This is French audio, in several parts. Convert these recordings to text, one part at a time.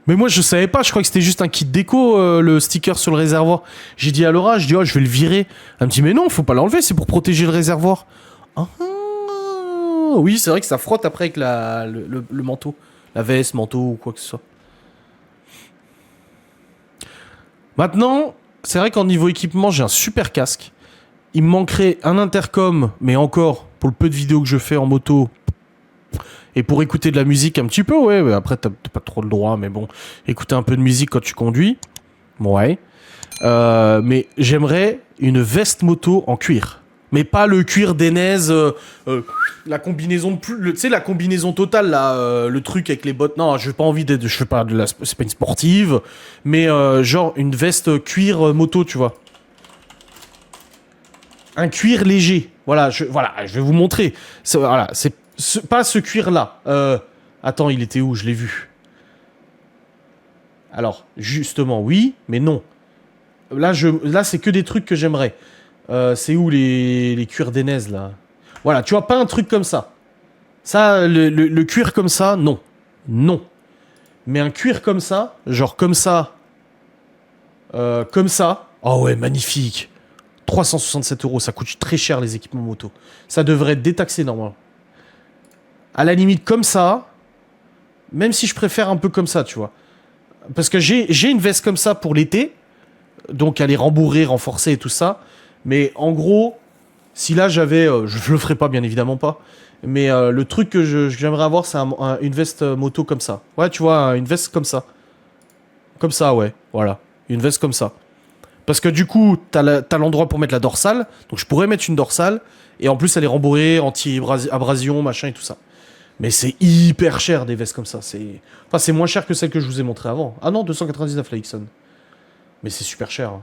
Mais moi, je savais pas. Je crois que c'était juste un kit déco, le sticker sur le réservoir. J'ai dit à Laura, je dis, oh, je vais le virer. Elle me dit, mais non, faut pas l'enlever, c'est pour protéger le réservoir. Ah, oui, c'est vrai que ça frotte après avec le manteau. La veste, manteau ou quoi que ce soit. Maintenant, c'est vrai qu'en niveau équipement, j'ai un super casque. Il me manquerait un intercom, mais encore, pour le peu de vidéos que je fais en moto, et pour écouter de la musique un petit peu, ouais. Après, t'as pas trop le droit, mais bon, écouter un peu de musique quand tu conduis, ouais. Mais j'aimerais une veste moto en cuir. Mais pas le cuir d'Enez, la combinaison de plus, tu sais, la combinaison totale là, le truc avec les bottes. Non, je n'ai pas envie d'être, je fais pas de la, c'est pas une sportive, mais genre une veste cuir moto, tu vois. Un cuir léger. Voilà, je vais vous montrer. Voilà, c'est pas ce cuir là. Attends, il était où? Je l'ai vu. Alors, justement, oui, mais non. Là, c'est que des trucs que j'aimerais. C'est où les cuirs d'Enez, là? Voilà, tu vois, pas un truc comme ça. Ça, le cuir comme ça, non. Non. Mais un cuir comme ça, genre comme ça. Comme ça. Oh ouais, magnifique. 367 €, ça coûte très cher les équipements moto. Ça devrait être détaxé normalement. À la limite, comme ça. Même si je préfère un peu comme ça, tu vois. Parce que j'ai une veste comme ça pour l'été. Donc elle est rembourrée, renforcée et tout ça. Mais en gros, si là j'avais... je le ferai pas, bien évidemment pas. Mais le truc que j'aimerais avoir, c'est une veste moto comme ça. Ouais, tu vois, une veste comme ça. Comme ça, ouais. Voilà. Une veste comme ça. Parce que du coup, t'as l'endroit pour mettre la dorsale. Donc je pourrais mettre une dorsale. Et en plus, elle est rembourrée, anti-abrasion, machin et tout ça. Mais c'est hyper cher des vestes comme ça. Enfin, c'est moins cher que celle que je vous ai montrée avant. Ah non, 299 la Ixon. Mais c'est super cher. Hein.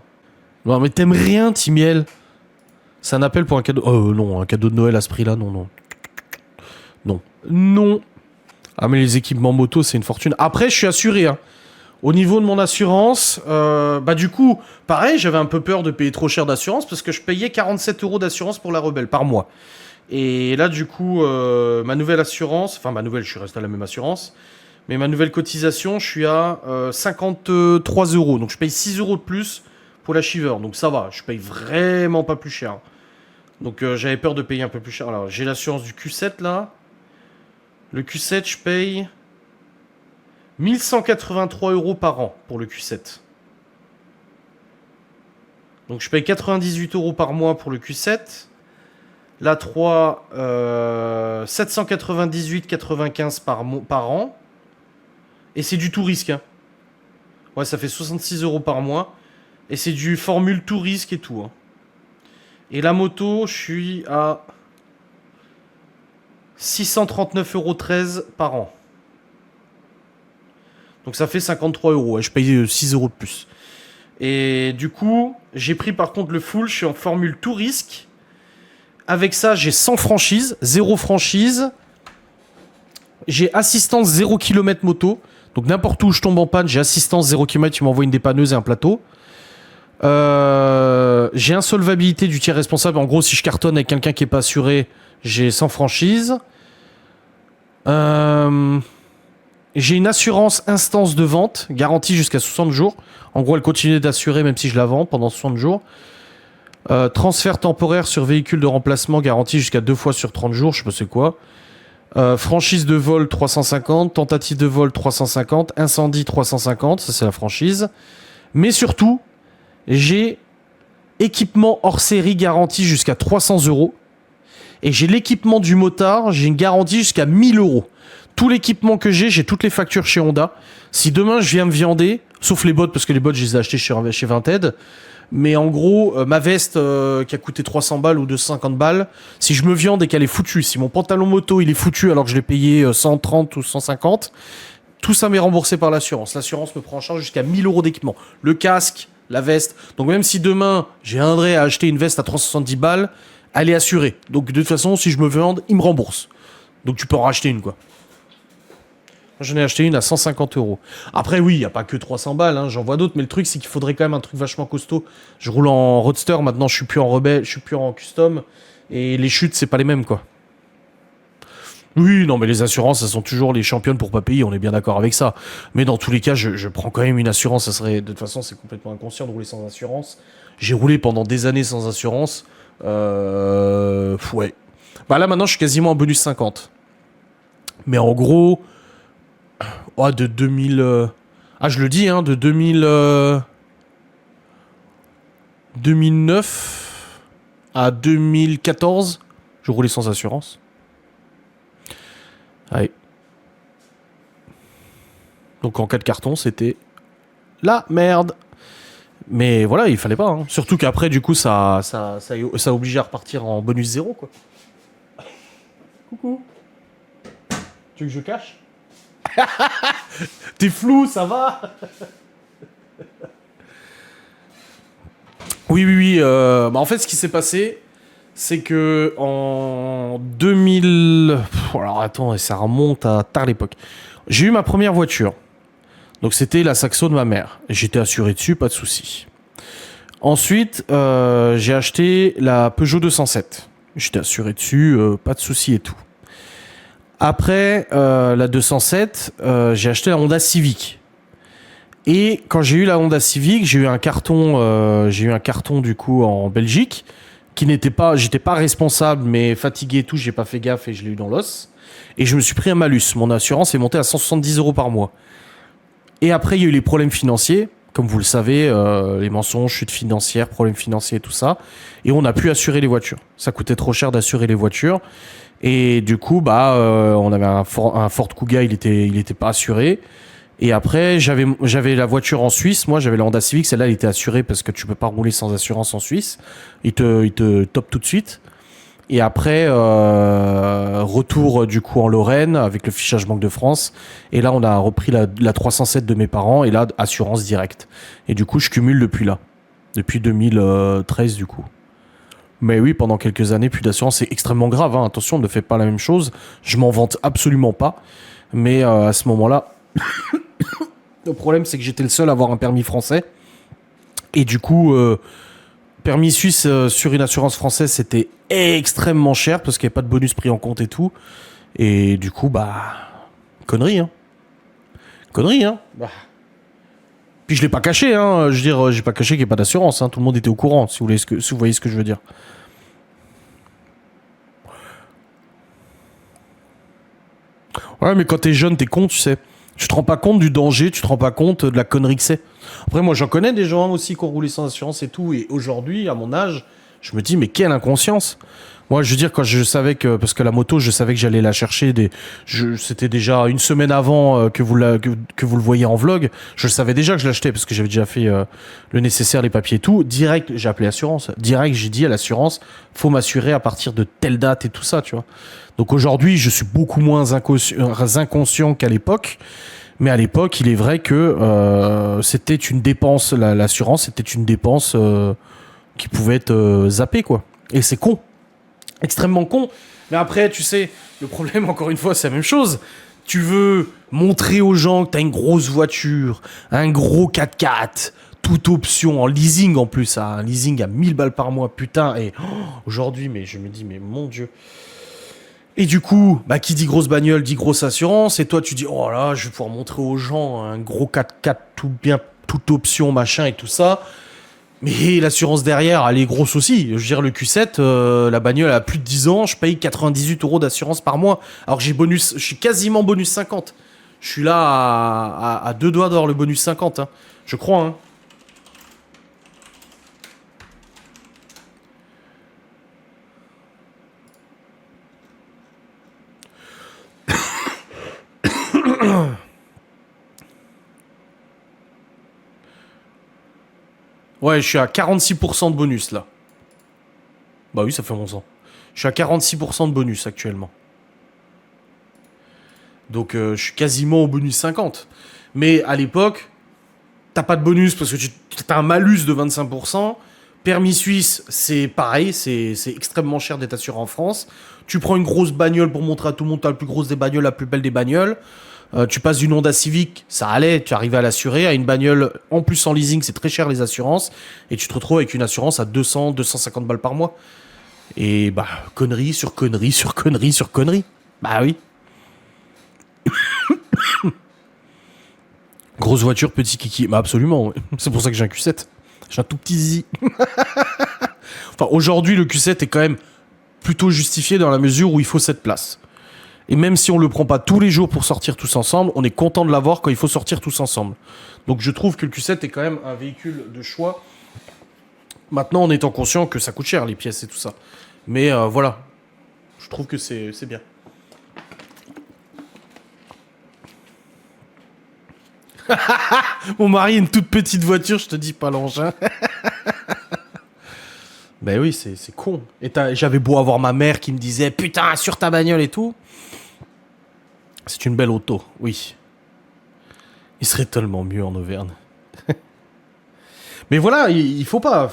Non, mais t'aimes rien, Timiel. C'est un appel pour un cadeau. Oh non, un cadeau de Noël à ce prix-là, non, non. Non. Non. Ah, mais les équipements moto, c'est une fortune. Après, je suis assuré, hein. Au niveau de mon assurance, bah du coup, pareil, j'avais un peu peur de payer trop cher d'assurance parce que je payais 47 € d'assurance pour la Rebelle par mois. Et là, du coup, ma nouvelle assurance, enfin ma nouvelle, je suis resté à la même assurance, mais ma nouvelle cotisation, je suis à 53 €. Donc je paye 6 € de plus pour la Shiver. Donc ça va, je paye vraiment pas plus cher. Donc j'avais peur de payer un peu plus cher. Alors j'ai l'assurance du Q7 là. Le Q7, je paye 1183 € par an pour le Q7. Donc je paye 98 € par mois pour le Q7. La 3, 798,95 par an. Et c'est du tout risque. Hein. Ouais, ça fait 66 € par mois. Et c'est du formule tout risque et tout. Hein. Et la moto, je suis à 639,13 € par an. Donc ça fait 53 €. Je paye 6 € de plus. Et du coup, j'ai pris par contre le full. Je suis en formule tout risque. Avec ça, j'ai 100 franchises, 0 franchise. J'ai assistance 0 km moto. Donc n'importe où je tombe en panne, j'ai assistance 0 km. Tu m'envoies une dépanneuse et un plateau. J'ai insolvabilité du tiers responsable. En gros, si je cartonne avec quelqu'un qui n'est pas assuré, j'ai 100 franchises. J'ai une assurance instance de vente, garantie jusqu'à 60 jours. En gros, elle continue d'assurer même si je la vends pendant 60 jours. Transfert temporaire sur véhicule de remplacement, garantie jusqu'à 2 fois sur 30 jours, je sais pas c'est quoi. Franchise de vol 350, tentative de vol 350, incendie 350, ça c'est la franchise. Mais surtout, j'ai équipement hors série garantie jusqu'à 300 €. Et j'ai l'équipement du motard, j'ai une garantie jusqu'à 1000 €. Tout l'équipement que j'ai toutes les factures chez Honda. Si demain je viens me viander, sauf les bottes, parce que les bottes je les ai achetées chez Vinted, mais en gros, ma veste qui a coûté 300 balles ou 250 balles, si je me viande et qu'elle est foutue, si mon pantalon moto il est foutu alors que je l'ai payé 130 ou 150, tout ça m'est remboursé par l'assurance. L'assurance me prend en charge jusqu'à 1000 € d'équipement. Le casque, la veste. Donc même si demain j'ai à acheter une veste à 370 balles, elle est assurée. Donc de toute façon, si je me viande, il me rembourse. Donc tu peux en racheter une quoi. J'en ai acheté une à 150 €. Après, oui, il n'y a pas que 300 balles, hein, j'en vois d'autres, mais le truc, c'est qu'il faudrait quand même un truc vachement costaud. Je roule en roadster, maintenant, je suis plus en rebelle, je suis plus en custom, et les chutes, c'est pas les mêmes, quoi. Oui, non, mais les assurances, elles sont toujours les championnes pour pas payer, on est bien d'accord avec ça. Mais dans tous les cas, je prends quand même une assurance. Ça serait, de toute façon, c'est complètement inconscient de rouler sans assurance. J'ai roulé pendant des années sans assurance. Ouais. Bah là, maintenant, je suis quasiment en bonus 50. Mais en gros, oh, de 2000... Ah, je le dis, hein, de 2000... 2009 à 2014, je roulais sans assurance. Ouais. Donc en cas de carton, c'était la merde. Mais voilà, il fallait pas. Hein. Surtout qu'après, du coup, ça obligeait à repartir en bonus zéro, quoi. Coucou. Tu veux que je cache? T'es flou, ça va? Oui, oui, oui. Bah en fait, ce qui s'est passé, c'est que en 2000... alors attends, ça remonte à tard l'époque. J'ai eu ma première voiture. Donc c'était la Saxo de ma mère. J'étais assuré dessus, pas de souci. Ensuite, j'ai acheté la Peugeot 207. J'étais assuré dessus, pas de souci et tout. Après la 207, j'ai acheté la Honda Civic. Et quand j'ai eu la Honda Civic, j'ai eu un carton du coup en Belgique qui n'était pas, j'étais pas responsable, mais fatigué et tout, j'ai pas fait gaffe et je l'ai eu dans l'os. Et je me suis pris un malus. Mon assurance est montée à 170 € par mois. Et après, il y a eu les problèmes financiers. Comme vous le savez, les mensonges, chute financière, problèmes financiers et tout ça. Et on a pu assurer les voitures. Ça coûtait trop cher d'assurer les voitures. Et du coup, on avait un Ford Kuga, il était pas assuré. Et après, j'avais la voiture en Suisse. Moi, j'avais la Honda Civic. Celle-là, elle était assurée parce que tu peux pas rouler sans assurance en Suisse. Il te top tout de suite. Et après, retour du coup en Lorraine avec le fichage Banque de France. Et là, on a repris la 307 de mes parents. Et là, assurance directe. Et du coup, je cumule depuis là. Depuis 2013 du coup. Mais oui, pendant quelques années, plus d'assurance. C'est extrêmement grave. Hein. Attention, ne faites pas la même chose. Je m'en vante absolument pas. Mais à ce moment-là, le problème, c'est que j'étais le seul à avoir un permis français. Et du coup... permis suisse sur une assurance française, c'était extrêmement cher parce qu'il n'y avait pas de bonus pris en compte et tout. Et du coup, connerie, hein. Connerie, hein. Puis je l'ai pas caché, hein. Je veux dire, j'ai pas caché qu'il n'y ait pas d'assurance, hein. Tout le monde était au courant, si vous voyez ce que je veux dire. Ouais, mais quand t'es jeune, t'es con, tu sais. Tu te rends pas compte du danger, tu te rends pas compte de la connerie que c'est. Après, moi, j'en connais des gens aussi qui ont roulé sans assurance et tout. Et aujourd'hui, à mon âge, je me dis, mais quelle inconscience. Moi, je veux dire, quand je savais que... Parce que la moto, je savais que j'allais la chercher. C'était déjà une semaine avant que vous le voyez en vlog. Je savais déjà que je l'achetais parce que j'avais déjà fait le nécessaire, les papiers et tout. Direct, j'ai appelé l'assurance. Direct, j'ai dit à l'assurance, faut m'assurer à partir de telle date et tout ça, tu vois. Donc aujourd'hui, je suis beaucoup moins inconscient qu'à l'époque. Mais à l'époque, il est vrai que c'était une dépense, l'assurance, c'était une dépense qui pouvait être zappée, quoi. Et c'est con. Extrêmement con. Mais après, tu sais, le problème, encore une fois, c'est la même chose. Tu veux montrer aux gens que t'as une grosse voiture, un gros 4x4, toute option, en leasing en plus, un leasing à 1000 balles par mois, putain. Et aujourd'hui, mais je me dis, mais mon Dieu. Et du coup, qui dit grosse bagnole dit grosse assurance. Et toi, tu dis, oh là, je vais pouvoir montrer aux gens un gros 4x4, tout bien, toute option, machin et tout ça. Mais l'assurance derrière, elle est grosse aussi. Je veux dire, le Q7, la bagnole a plus de 10 ans, je paye 98 € d'assurance par mois. Alors que je suis quasiment bonus 50. Je suis là à deux doigts d'avoir le bonus 50, hein. Je crois, hein. Ouais, je suis à 46% de bonus, là. Bah oui, ça fait 11 ans. Je suis à 46% de bonus, actuellement. Donc, je suis quasiment au bonus 50. Mais à l'époque, t'as pas de bonus parce que t'as un malus de 25%. Permis suisse, c'est pareil, c'est extrêmement cher d'être assuré en France. Tu prends une grosse bagnole pour montrer à tout le monde, t'as la plus grosse des bagnoles, la plus belle des bagnoles. Tu passes d'une Honda Civic, ça allait, tu arrives à l'assurer. À une bagnole, en plus en leasing, c'est très cher les assurances. Et tu te retrouves avec une assurance à 200, 250 balles par mois. Et connerie sur connerie sur connerie sur connerie. Bah oui. Grosse voiture, petit kiki. Bah absolument, ouais. C'est pour ça que j'ai un Q7. J'ai un tout petit zizi. Enfin, aujourd'hui, le Q7 est quand même plutôt justifié dans la mesure où il faut cette place. Et même si on le prend pas tous les jours pour sortir tous ensemble, on est content de l'avoir quand il faut sortir tous ensemble. Donc je trouve que le Q7 est quand même un véhicule de choix. Maintenant, en étant conscient que ça coûte cher, les pièces et tout ça. Mais voilà, je trouve que c'est bien. Mon mari a une toute petite voiture, je te dis pas l'engin. Ben oui, c'est con. Et j'avais beau avoir ma mère qui me disait putain, sur ta bagnole et tout. C'est une belle auto, oui. Il serait tellement mieux en Auvergne. Mais voilà, il faut pas.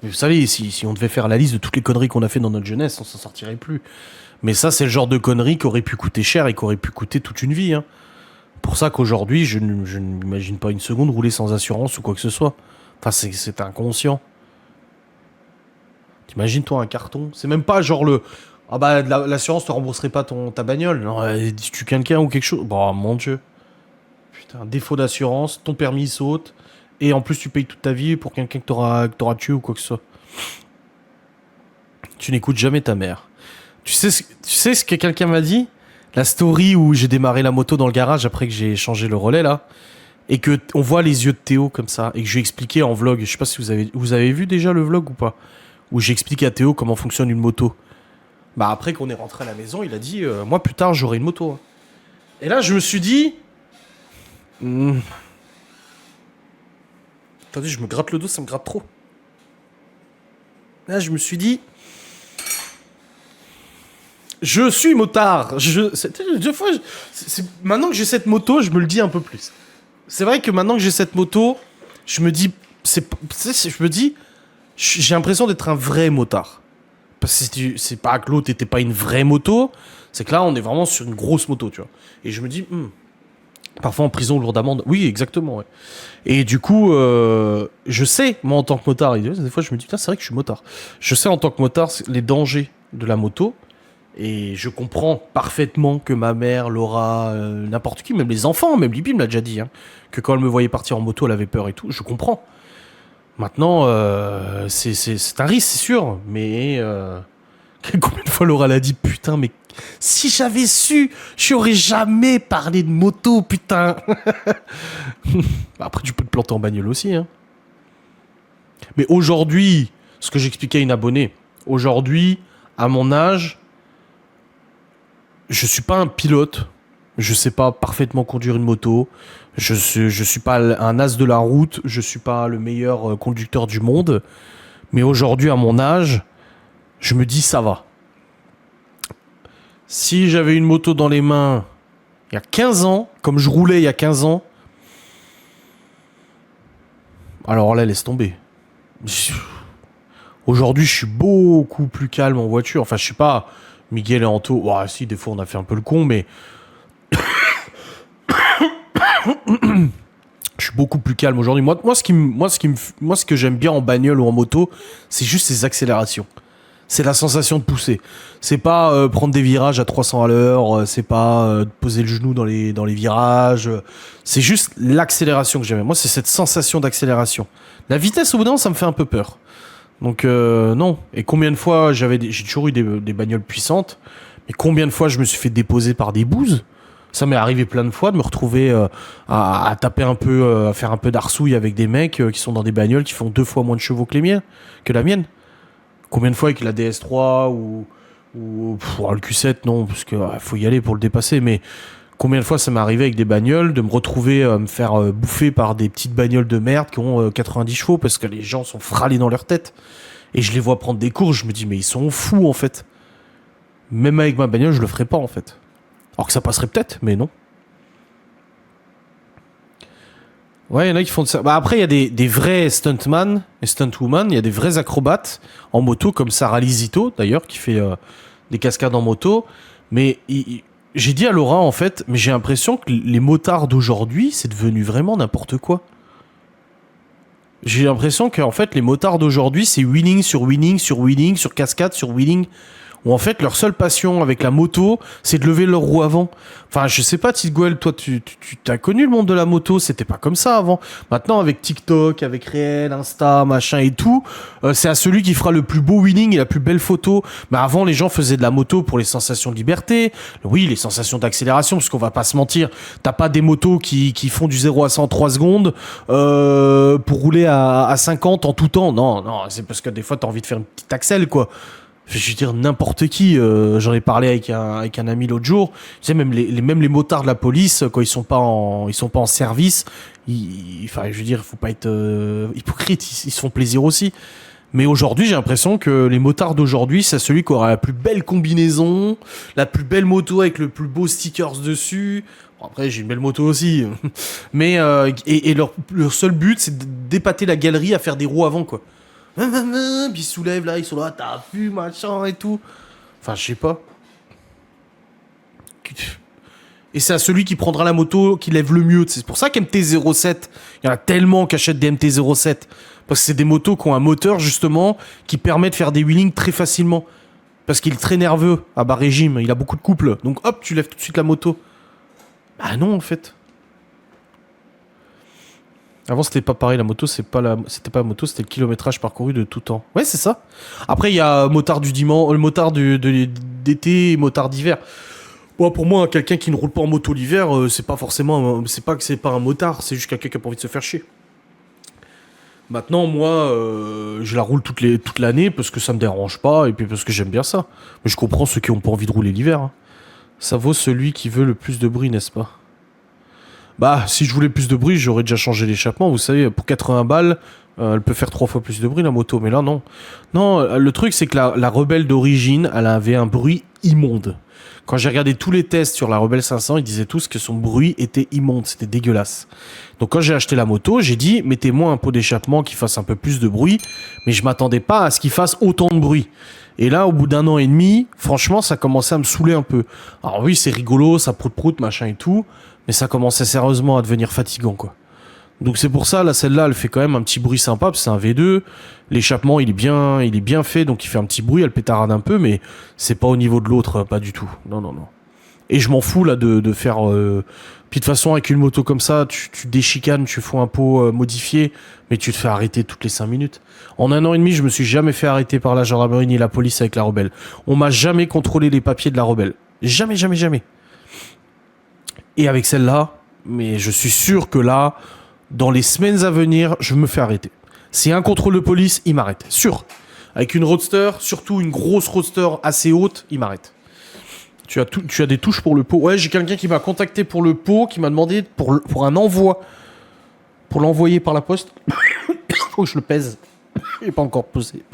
Vous savez, si on devait faire la liste de toutes les conneries qu'on a fait dans notre jeunesse, on s'en sortirait plus. Mais ça, c'est le genre de conneries qui aurait pu coûter cher et qui aurait pu coûter toute une vie. Hein. Pour ça qu'aujourd'hui, je ne m'imagine pas une seconde rouler sans assurance ou quoi que ce soit. Enfin, c'est inconscient. T'imagines, toi, un carton. C'est même pas genre le... Ah bah, l'assurance te rembourserait pas ta bagnole. Non, tu quelqu'un ou quelque chose. Bon, mon Dieu. Putain, défaut d'assurance, ton permis saute. Et en plus, tu payes toute ta vie pour quelqu'un que t'auras tué ou quoi que ce soit. Tu n'écoutes jamais ta mère. Tu sais ce que quelqu'un m'a dit? La story où j'ai démarré la moto dans le garage après que j'ai changé le relais, là. Et que on voit les yeux de Théo comme ça. Et que je lui ai expliqué en vlog. Je sais pas si vous avez vu déjà le vlog ou pas. Où j'explique à Théo comment fonctionne une moto. Bah après qu'on est rentré à la maison, il a dit moi plus tard j'aurai une moto. Hein. Et là je me suis dit attendez, je me gratte le dos, ça me gratte trop. Là je me suis dit je suis motard. Deux fois, maintenant que j'ai cette moto, je me le dis un peu plus. C'est vrai que maintenant que j'ai cette moto, je me dis j'ai l'impression d'être un vrai motard. Parce que c'est pas que l'autre était pas une vraie moto, c'est que là on est vraiment sur une grosse moto, tu vois. Et je me dis, parfois en prison, lourde amende. Oui, exactement, ouais. Et du coup, je sais, moi en tant que motard, des fois je me dis, putain, c'est vrai que je suis motard. Je sais en tant que motard les dangers de la moto. Et je comprends parfaitement que ma mère, Laura, n'importe qui, même les enfants, même Libby me l'a déjà dit, hein, que quand elle me voyait partir en moto, elle avait peur et tout. Je comprends. Maintenant, c'est un risque, c'est sûr, mais combien de fois Laura l'a dit, putain, mais si j'avais su, j'aurais jamais parlé de moto, putain. Après, tu peux te planter en bagnole aussi, hein. Mais aujourd'hui, ce que j'expliquais à une abonnée, aujourd'hui, à mon âge, je suis pas un pilote, je sais pas parfaitement conduire une moto. Je suis pas un as de la route, je suis pas le meilleur conducteur du monde, mais aujourd'hui à mon âge, je me dis ça va. Si j'avais une moto dans les mains il y a 15 ans, comme je roulais il y a 15 ans, alors là laisse tomber. Aujourd'hui je suis beaucoup plus calme en voiture, enfin je sais pas, Miguel et Anto, ouais, si des fois on a fait un peu le con, mais je suis beaucoup plus calme aujourd'hui. Moi, ce que j'aime bien en bagnole ou en moto, c'est juste ces accélérations. C'est la sensation de pousser. C'est pas prendre des virages à 300 à l'heure, c'est pas poser le genou dans les virages. C'est juste l'accélération que j'aime. Moi, c'est cette sensation d'accélération. La vitesse, au bout d'un moment, ça me fait un peu peur. Donc, non. Et combien de fois j'ai toujours eu des bagnoles puissantes, mais combien de fois je me suis fait déposer par des bouses? Ça m'est arrivé plein de fois de me retrouver à taper un peu, à faire un peu d'arsouille avec des mecs qui sont dans des bagnoles qui font 2 fois moins de chevaux que la mienne. Combien de fois avec la DS3 ou le Q7, non, parce que faut y aller pour le dépasser, mais combien de fois ça m'est arrivé avec des bagnoles de me retrouver me faire bouffer par des petites bagnoles de merde qui ont 90 chevaux parce que les gens sont fralés dans leur tête. Et je les vois prendre des courses, je me dis mais ils sont fous en fait. Même avec ma bagnole, je le ferais pas en fait. Alors que ça passerait peut-être, mais non. Ouais, il y en a qui font de ça. Bah après, il y a des vrais stuntman et stuntwoman. Il y a des vrais acrobates en moto, comme Sarah Lizito, d'ailleurs, qui fait des cascades en moto. Mais j'ai dit à Laura, en fait, mais j'ai l'impression que les motards d'aujourd'hui, c'est devenu vraiment n'importe quoi. J'ai l'impression qu'en fait, les motards d'aujourd'hui, c'est wheeling sur wheeling sur wheeling sur cascade sur wheeling. où en fait leur seule passion avec la moto, c'est de lever leur roue avant. Enfin, je sais pas, Tidguel, toi, tu t'as connu le monde de la moto, c'était pas comme ça avant. Maintenant, avec TikTok, avec Réel, Insta, machin et tout, c'est à celui qui fera le plus beau wheeling et la plus belle photo. Mais avant, les gens faisaient de la moto pour les sensations de liberté, oui, les sensations d'accélération, parce qu'on va pas se mentir, t'as pas des motos qui font du 0 à 100 en 3 secondes pour rouler à 50 en tout temps. Non, non, c'est parce que des fois, t'as envie de faire une petite accel, quoi. Je veux dire, n'importe qui. J'en ai parlé avec un ami l'autre jour. Tu sais, même les motards de la police, quand ils sont pas en service, enfin, je veux dire, faut pas être hypocrite. Ils se font plaisir aussi. Mais aujourd'hui, j'ai l'impression que les motards d'aujourd'hui, c'est celui qui aura la plus belle combinaison, la plus belle moto avec le plus beau stickers dessus. Bon, après, j'ai une belle moto aussi. Mais et leur seul but, c'est d'épater la galerie à faire des roues avant, quoi. Puis ils se soulèvent là, ils sont là, t'as vu, machin et tout. Enfin, je sais pas. Et c'est à celui qui prendra la moto qui lève le mieux. C'est pour ça qu'MT-07, il y en a tellement qui achètent des MT-07. Parce que c'est des motos qui ont un moteur, justement, qui permet de faire des wheelings très facilement. Parce qu'il est très nerveux, à bas régime, il a beaucoup de couple. Donc hop, tu lèves tout de suite la moto. Bah non, en fait. Avant, c'était pas pareil, la moto, c'était pas la moto, c'était le kilométrage parcouru de tout temps. Ouais, c'est ça. Après, il y a motard du dimanche, le motard d'été et motard d'hiver. Bon, pour moi, quelqu'un qui ne roule pas en moto l'hiver, c'est pas forcément, c'est pas que c'est pas un motard, c'est juste quelqu'un qui a pas envie de se faire chier. Maintenant, moi, je la roule toute l'année parce que ça me dérange pas et puis parce que j'aime bien ça. Mais je comprends ceux qui ont pas envie de rouler l'hiver, hein. Ça vaut celui qui veut le plus de bruit, n'est-ce pas? Bah, si je voulais plus de bruit, j'aurais déjà changé l'échappement. Vous savez, pour 80 balles, elle peut faire 3 fois plus de bruit, la moto. Mais là, non. Non, le truc, c'est que la Rebelle d'origine, elle avait un bruit immonde. Quand j'ai regardé tous les tests sur la Rebelle 500, ils disaient tous que son bruit était immonde. C'était dégueulasse. Donc, quand j'ai acheté la moto, j'ai dit, mettez-moi un pot d'échappement qui fasse un peu plus de bruit. Mais je m'attendais pas à ce qu'il fasse autant de bruit. Et là, au bout d'un an et demi, franchement, ça commençait à me saouler un peu. Alors oui, c'est rigolo, ça prout-prout, machin et tout. Mais ça commençait sérieusement à devenir fatigant, quoi. Donc c'est pour ça, là, celle-là, elle fait quand même un petit bruit sympa, parce que c'est un V2. L'échappement, il est bien fait, donc il fait un petit bruit, elle pétarade un peu, mais c'est pas au niveau de l'autre, pas du tout. Non, non, non. Et je m'en fous, là, de faire... Puis de toute façon, avec une moto comme ça, tu déchicanes, tu fous un pot modifié, mais tu te fais arrêter toutes les 5 minutes. En un an et demi, je me suis jamais fait arrêter par la gendarmerie ni la police avec la Rebelle. On m'a jamais contrôlé les papiers de la Rebelle. Jamais, jamais, jamais. Et avec celle-là, mais je suis sûr que là, dans les semaines à venir, je me fais arrêter. S'il y a un contrôle de police, il m'arrête. Sûr. Avec une roadster, surtout une grosse roadster assez haute, il m'arrête. Tu as des touches pour le pot. Ouais, j'ai quelqu'un qui m'a contacté pour le pot, qui m'a demandé pour un envoi. Pour l'envoyer par la poste. Faut que je le pèse. Il n'est pas encore pesé.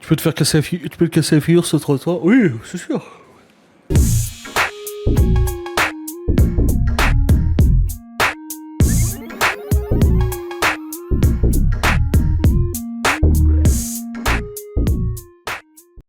Tu peux te casser la figure sur le trottoir? Oui, c'est sûr.